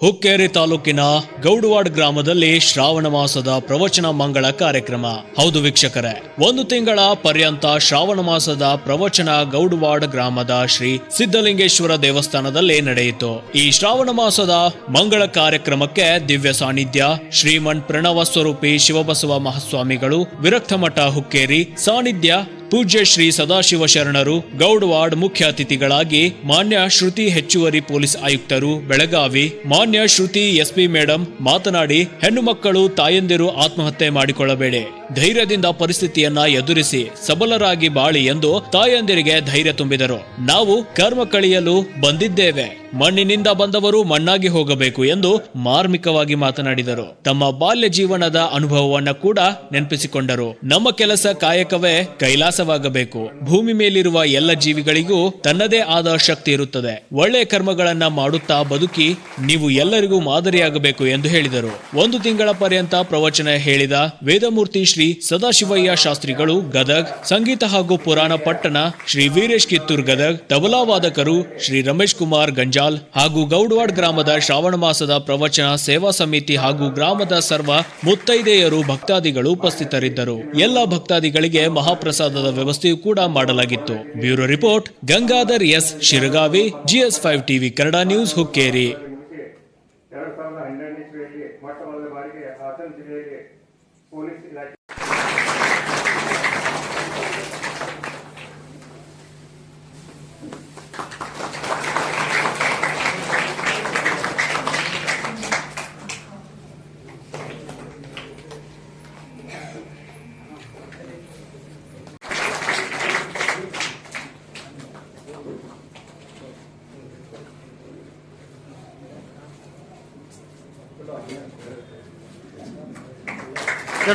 ಹುಕ್ಕೇರಿ ತಾಲೂಕಿನ ಗೌಡವಾಡ ಗ್ರಾಮದಲ್ಲಿ ಶ್ರಾವಣ ಮಾಸದ ಪ್ರವಚನ ಮಂಗಳ ಕಾರ್ಯಕ್ರಮ. ಹೌದು ವೀಕ್ಷಕರೇ, 1 ತಿಂಗಳ ಪರ್ಯಂತ ಶ್ರಾವಣ ಮಾಸದ ಪ್ರವಚನ ಗೌಡವಾಡ ಗ್ರಾಮದ ಶ್ರೀ ಸಿದ್ದಲಿಂಗೇಶ್ವರ ದೇವಸ್ಥಾನದಲ್ಲಿ ನಡೆಯಿತು. ಈ ಶ್ರಾವಣ ಮಾಸದ ಮಂಗಳ ಕಾರ್ಯಕ್ರಮಕ್ಕೆ ದಿವ್ಯ ಸಾನ್ನಿಧ್ಯ ಶ್ರೀಮನ್ ಪ್ರಣವ ಸ್ವರೂಪಿ ಶಿವಬಸವ ಮಹಾಸ್ವಾಮಿಗಳು, ವಿರಕ್ತ ಮಠ ಹುಕ್ಕೇರಿ ಸಾನ್ನಿಧ್ಯ ಪೂಜ್ಯ ಶ್ರೀ ಸದಾಶಿವ ಶರಣರು ಗೌಡವಾಡ್ ಮುಖ್ಯ ಅತಿಥಿಗಳಾಗಿ ಮಾನ್ಯ ಶ್ರುತಿ ಹೆಚ್ಚುವರಿ ಪೊಲೀಸ್ ಆಯುಕ್ತರು ಬೆಳಗಾವಿ, ಮಾನ್ಯ ಶ್ರುತಿ ಎಸ್ಪಿ ಮೇಡಂ ಮಾತನಾಡಿ, ಹೆಣ್ಣು ಮಕ್ಕಳು ತಾಯಂದಿರು ಆತ್ಮಹತ್ಯೆ ಮಾಡಿಕೊಳ್ಳಬೇಡಿ, ಧೈರ್ಯದಿಂದ ಪರಿಸ್ಥಿತಿಯನ್ನ ಎದುರಿಸಿ ಸಬಲರಾಗಿ ಬಾಳಿ ಎಂದು ತಾಯಂದಿರಿಗೆ ಧೈರ್ಯ ತುಂಬಿದರು. ನಾವು ಕರ್ಮ ಕಳೆಯಲು ಬಂದಿದ್ದೇವೆ, ಮಣ್ಣಿನಿಂದ ಬಂದವರು ಮಣ್ಣಾಗಿ ಹೋಗಬೇಕು ಎಂದು ಮಾರ್ಮಿಕವಾಗಿ ಮಾತನಾಡಿದರು. ತಮ್ಮ ಬಾಲ್ಯ ಜೀವನದ ಅನುಭವವನ್ನ ಕೂಡ ನೆನಪಿಸಿಕೊಂಡರು. ನಮ್ಮ ಕೆಲಸ ಕಾಯಕವೇ ಕೈಲಾಸವಾಗಬೇಕು. ಭೂಮಿ ಮೇಲಿರುವ ಎಲ್ಲ ಜೀವಿಗಳಿಗೂ ತನ್ನದೇ ಆದ ಶಕ್ತಿ ಇರುತ್ತದೆ. ಒಳ್ಳೆಯ ಕರ್ಮಗಳನ್ನ ಮಾಡುತ್ತಾ ಬದುಕಿ ನೀವು ಎಲ್ಲರಿಗೂ ಮಾದರಿಯಾಗಬೇಕು ಎಂದು ಹೇಳಿದರು. 1 ತಿಂಗಳ ಪರ್ಯಂತ ಪ್ರವಚನ ಹೇಳಿದ ವೇದಮೂರ್ತಿ ಶ್ರೀ ಸದಾಶಿವಯ್ಯ ಶಾಸ್ತ್ರಿಗಳು ಗದಗ್, ಸಂಗೀತ ಹಾಗೂ ಪುರಾಣ ಪಟ್ಟಣ ಶ್ರೀ ವೀರೇಶ್ ಕಿತ್ತೂರ್ ಗದಗ್, ತಬಲಾ ವಾದಕರು ಶ್ರೀ ರಮೇಶ್ ಕುಮಾರ್ ಗಂಜಾಲ್ ಹಾಗೂ ಗೌಡವಾಡ್ ಗ್ರಾಮದ ಶ್ರಾವಣ ಮಾಸದ ಪ್ರವಚನ ಸೇವಾ ಸಮಿತಿ ಹಾಗೂ ಗ್ರಾಮದ ಸರ್ವ ಮುತ್ತೈದೆಯರು ಭಕ್ತಾದಿಗಳು ಉಪಸ್ಥಿತರಿದ್ದರು. ಎಲ್ಲ ಭಕ್ತಾದಿಗಳಿಗೆ ಮಹಾಪ್ರಸಾದದ ವ್ಯವಸ್ಥೆಯೂ ಕೂಡ ಮಾಡಲಾಗಿತ್ತು. Bureau report Gangadhar S Shiragavi, GS5 TV Kannada news Hukkeri.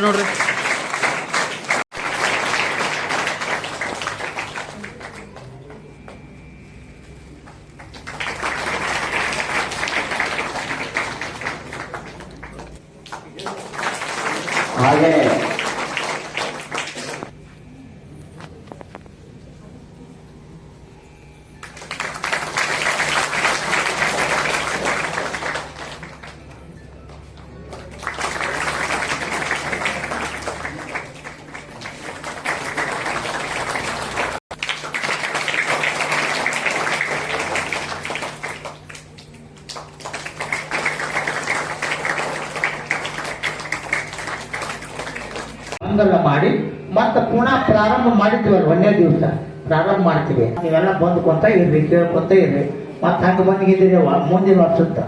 ನೋಡ್ರಿ ಹಾಗೆ ಮಂಗಲ ಮಾಡಿ ಮತ್ತೆ ಪುನಃ ಪ್ರಾರಂಭ ಮಾಡಿದ್ವಲ್ಲ, 1ನೇ ದಿವಸ ಪ್ರಾರಂಭ ಮಾಡ್ತೀವಿ. ನೀವೆಲ್ಲ ಬಂದ್ಕೊಂತ ಇರ್ರಿ, ಕೇಳ್ಕೊಂತ ಇರ್ರಿ. ಮತ್ತೆ ಹಂಗೆ ಬಂದಿದ್ದೀರಿ ಮುಂದಿನ ವರ್ಷದ